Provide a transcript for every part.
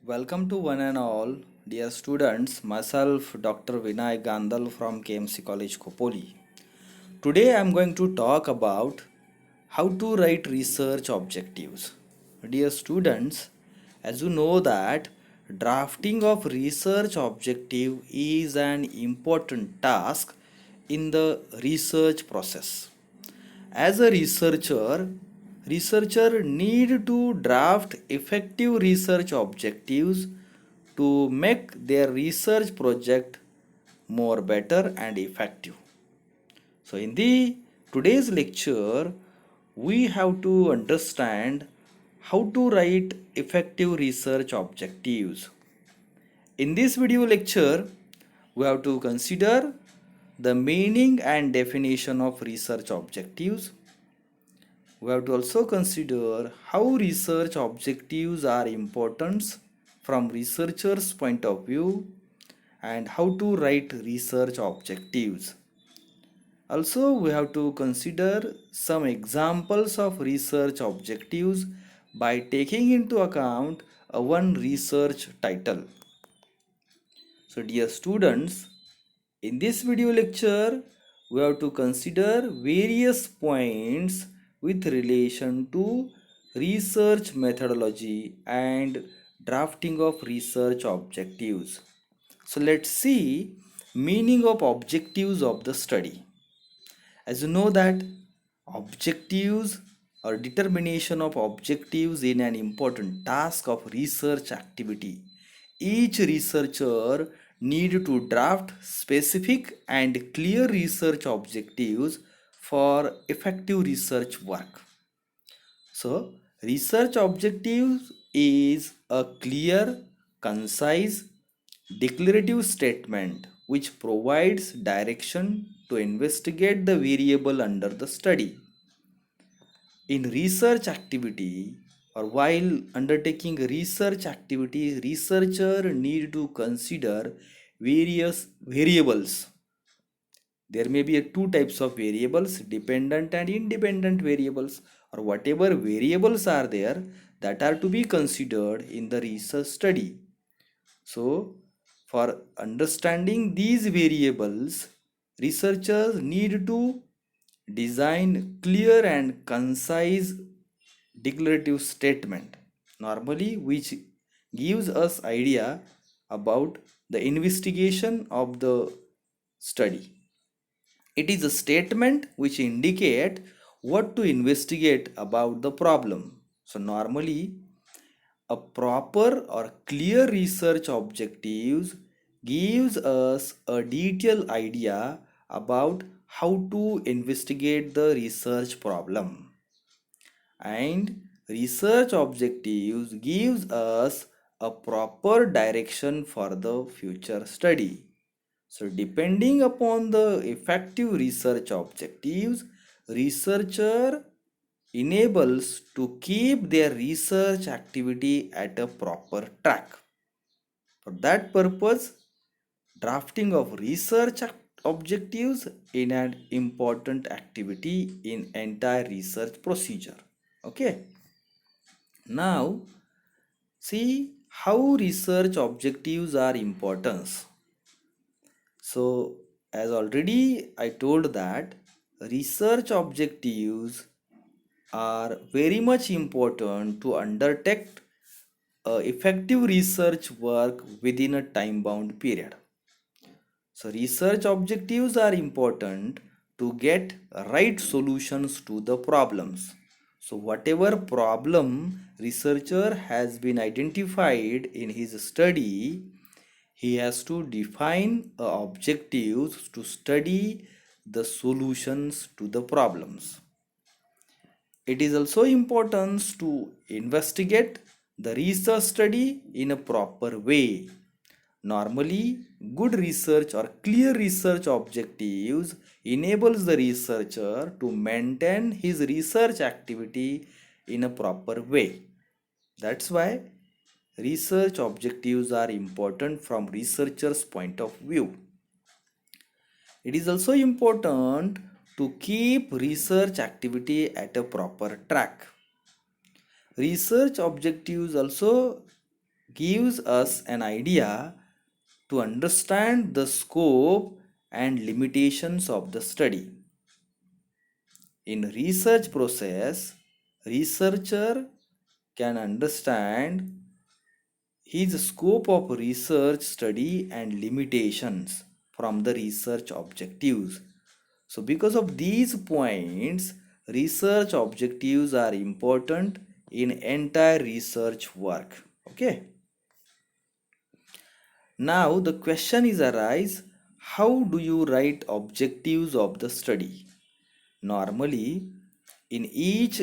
Welcome to one and all, dear students. Myself, Dr. Vinay Gandal from KMC College, Khopoli. Today I am going to talk about how to write research objectives. Dear students, as you know that drafting of research objective is an important task in the research process. As a researcher need to draft effective research objectives to make their research project more better and effective. So in the today's lecture, we have to understand how to write effective research objectives. In this video lecture, we have to consider the meaning and definition of research objectives. We have to also consider how research objectives are important from researchers' point of view and how to write research objectives. Also, we have to consider some examples of research objectives by taking into account one research title. So, dear students, in this video lecture, we have to consider various points with relation to research methodology and drafting of research objectives. So let's see meaning of objectives of the study. As you know that objectives or determination of objectives in an important task of research activity. Each researcher need to draft specific and clear research objectives for effective research work. So, research objectives is a clear, concise, declarative statement which provides direction to investigate the variable under the study. In research activity or while undertaking research activity, researcher need to consider various variables. There may be two types of variables, dependent and independent variables, or whatever variables are there that are to be considered in the research study. So, for understanding these variables, researchers need to design clear and concise declarative statement, normally which gives us idea about the investigation of the study. It is a statement which indicate what to investigate about the problem. So normally a proper or clear research objectives gives us a detailed idea about how to investigate the research problem, and research objectives gives us a proper direction for the future study. So depending upon the effective research objectives, researcher enables to keep their research activity at a proper track. For that purpose, drafting of research objectives in an important activity in entire research procedure. Okay. Now, see how research objectives are important. So, as already I told that research objectives are very much important to undertake effective research work within a time bound period. So, research objectives are important to get right solutions to the problems. So, whatever problem researcher has been identified in his study, he has to define objectives to study the solutions to the problems. It is also important to investigate the research study in a proper way. Normally, good research or clear research objectives enables the researcher to maintain his research activity in a proper way. That's why research objectives are important from researcher's point of view. It is also important to keep research activity at a proper track. Research objectives also gives us an idea to understand the scope and limitations of the study. In research process, researcher can understand his scope of research study and limitations from the research objectives. So because of these points, research objectives are important in entire research work. Okay. Now the question is arise, how do you write objectives of the study? Normally, in each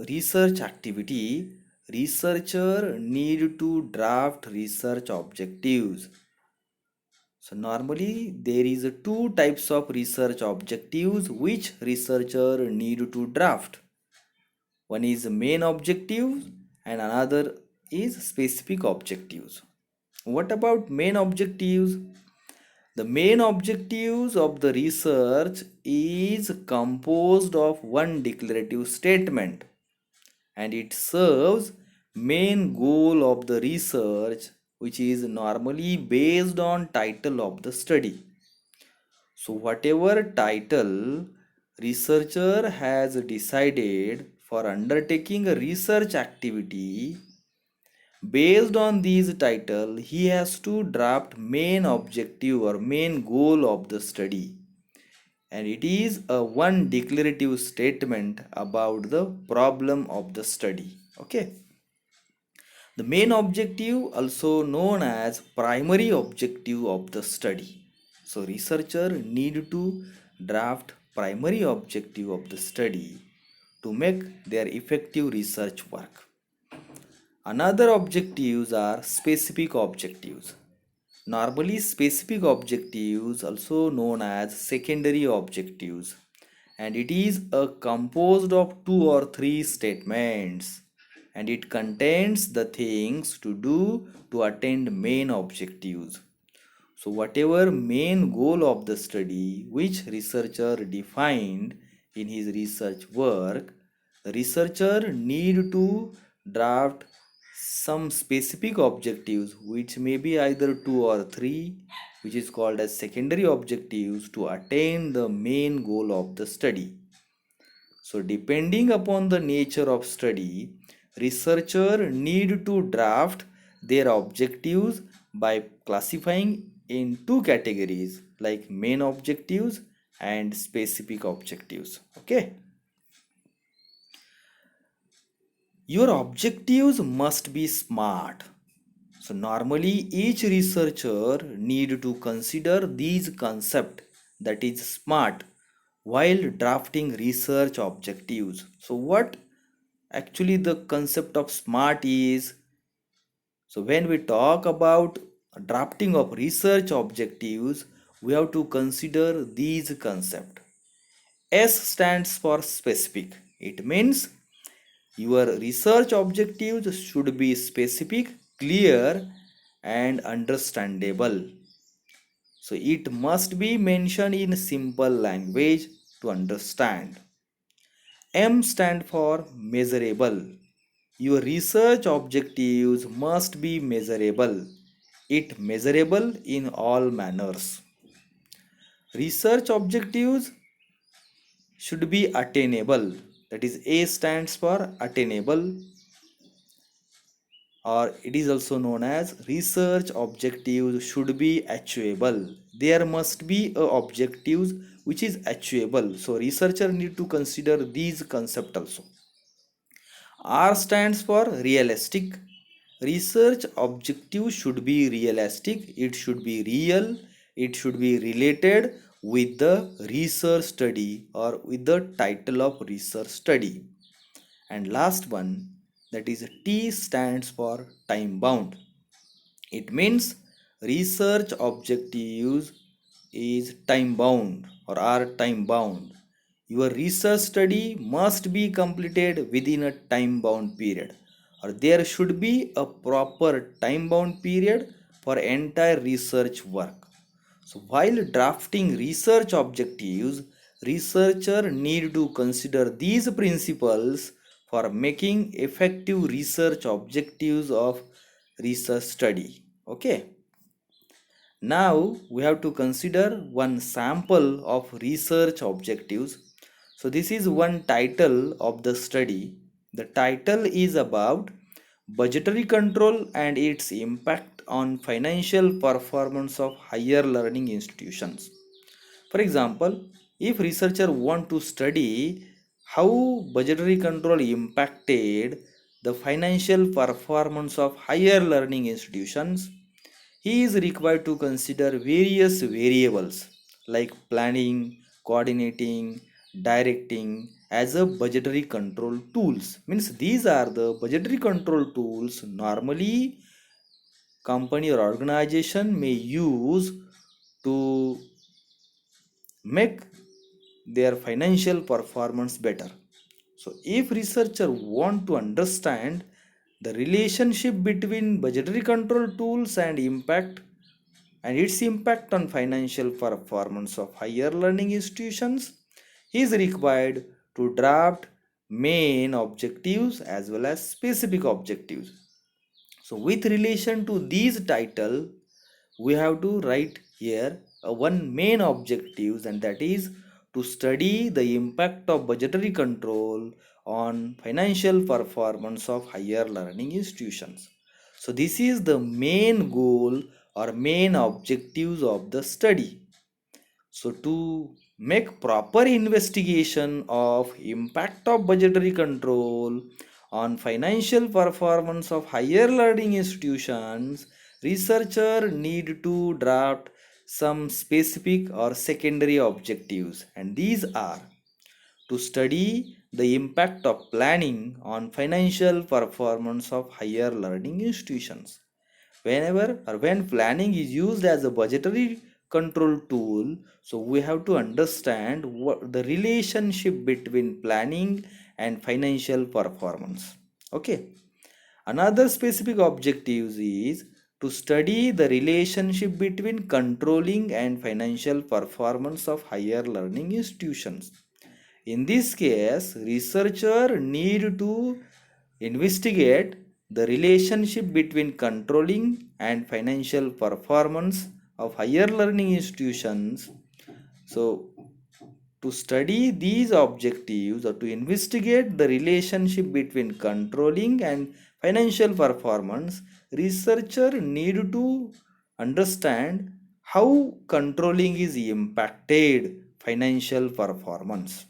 research activity, researcher need to draft research objectives. So normally there is two types of research objectives which researcher need to draft. One is main objectives and another is specific objectives. What about main objectives? The main objectives of the research is composed of one declarative statement and it serves main goal of the research, which is normally based on title of the study. So whatever title researcher has decided for undertaking a research activity, based on these title he has to draft main objective or main goal of the study, and it is a one declarative statement about the problem of the study. Okay. The main objective, also known as primary objective of the study. So researcher need to draft primary objective of the study to make their effective research work. Another objectives are specific objectives. Normally specific objectives, also known as secondary objectives, and it is a composed of two or three statements and it contains the things to do to attain main objectives. So whatever main goal of the study which researcher defined in his research work, the researcher need to draft some specific objectives which may be either two or three, which is called as secondary objectives, to attain the main goal of the study. So depending upon the nature of study, researcher need to draft their objectives by classifying in two categories like main objectives and specific objectives. Okay. Your objectives must be smart. So normally each researcher need to consider these concept, that is smart, while drafting research objectives. So what actually the concept of smart is? So when we talk about drafting of research objectives, we have to consider these concept. S stands for specific. It means your research objectives should be specific, clear, and understandable. So it must be mentioned in simple language to understand. M stand for measurable. Your research objectives must be measurable. It measurable in all manners. Research objectives should be attainable. That is, A stands for attainable, or it is also known as research objectives should be achievable. There must be a objectives which is achievable. So researcher need to consider these concept also. R stands for realistic. Research objective should be realistic. It should be real. It should be related with the research study or with the title of research study. And last one, that is T stands for time bound. It means research objectives is time bound or are time bound. Your research study must be completed within a time bound period, or there should be a proper time bound period for entire research work. So while drafting research objectives, researcher need to consider these principles for making effective research objectives of research study. Okay. Now we have to consider one sample of research objectives. So this is one title of the study. The title is about budgetary control and its impact on financial performance of higher learning institutions. For example, if researchers want to study how budgetary control impacted the financial performance of higher learning institutions, he is required to consider various variables like planning, coordinating, directing as a budgetary control tools. Means these are the budgetary control tools normally company or organization may use to make their financial performance better. So if researchers want to understand the relationship between budgetary control tools and its impact on financial performance of higher learning institutions, is required to draft main objectives as well as specific objectives. So with relation to these title, we have to write here one main objectives, and that is to study the impact of budgetary control on financial performance of higher learning institutions. So this is the main goal or main objectives of the study. So to make proper investigation of impact of budgetary control on financial performance of higher learning institutions, researcher need to draft some specific or secondary objectives, and these are to study the impact of planning on financial performance of higher learning institutions. Whenever or when planning is used as a budgetary control tool, so we have to understand what the relationship between planning and financial performance. Okay. Another specific objective is to study the relationship between controlling and financial performance of higher learning institutions. In this case, researcher need to investigate the relationship between controlling and financial performance of higher learning institutions. So, to study these objectives or to investigate the relationship between controlling and financial performance, researcher need to understand how controlling is impacted financial performance.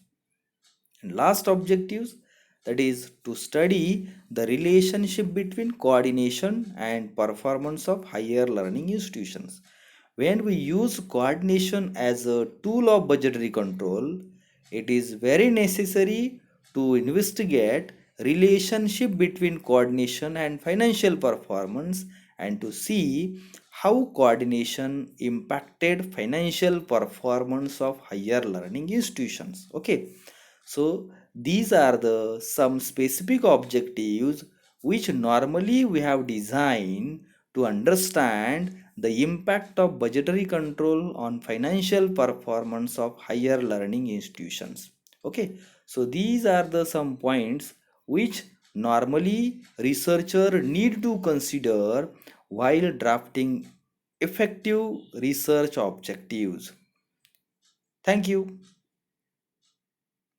And last objectives, that is to study the relationship between coordination and performance of higher learning institutions. When we use coordination as a tool of budgetary control, it is very necessary to investigate relationship between coordination and financial performance and to see how coordination impacted financial performance of higher learning institutions. Okay, so these are the some specific objectives which normally we have designed to understand the impact of budgetary control on financial performance of higher learning institutions. Okay, so these are the some points which normally researcher need to consider while drafting effective research objectives. Thank you.